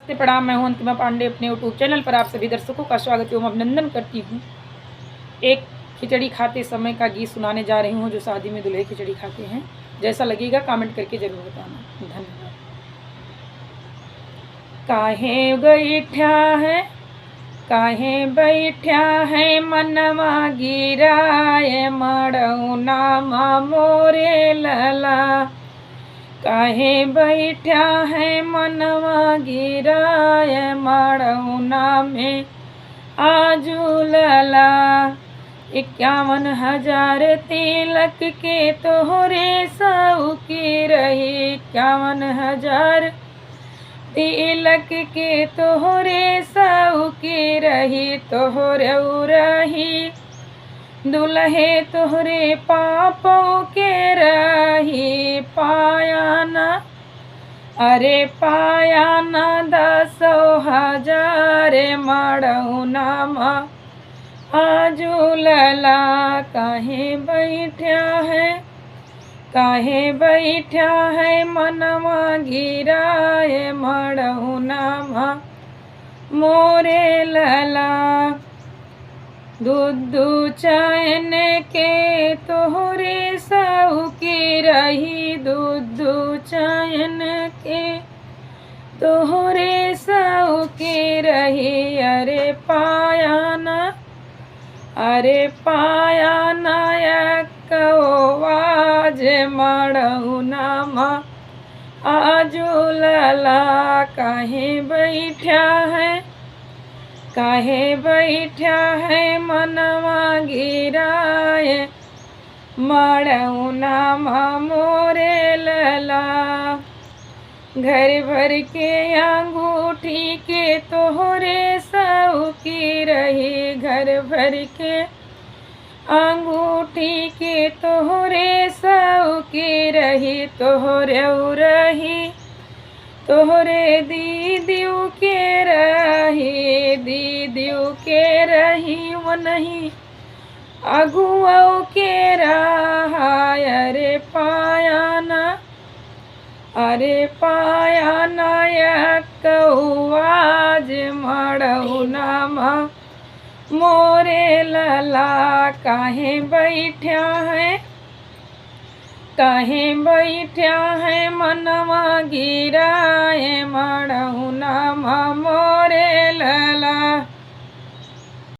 नमस्ते प्रणाम, मैं हूं अंतिमा पांडे अपने यूट्यूब चैनल पर आप सभी दर्शकों का स्वागत एवं अभिनंदन करती हूं। एक खिचड़ी खाते समय का गीत सुनाने जा रही हूं जो शादी में दूल्हे खिचड़ी खाते हैं। जैसा लगेगा कमेंट करके जरूर बताना। धन्यवाद। काहे बैठ्या है मनवा गिराए मड़ऊ नाम मोरे लला। काहे बैठ्या है मनवा गिराए मड़ौना में आजू लला। 51,000 तिलक के तोहरे सऊ की रही। 51,000 तिलक के तोहरे सऊ की रही। तोहरे रही दुल्हे तोहरे पापों के रही। पाया न अरे पाया न 10,000 मड़ऊ नाम आजू लला। काहे बैठ्या है मनवा गिराए मड़ऊ नाम मोरे लला। दूधू चैन के तोहरे सऊ की रही। दूधू चैन के तोहरे सऊ की रही। अरे पाया नायक आवाज मड़ऊ नाम आजू लला। काहे बैठ्या है मनवा गिराए मड़ऊ नाम मोरे लला। घर भर के अंगूठी के तोहरे सऊ की रही। घर भर के अंगूठी के तोहरे सऊ की रही। तोहरे रही तोहरे दीदियों के रही। दीदियों के रही वो नहीं अगुओं के रहा। अरे पाया नायक आवाज मड़ऊ नाम मोरे लला। काहे बैठ्या है मनवा गिराए मड़ऊ नाम मोरे लला।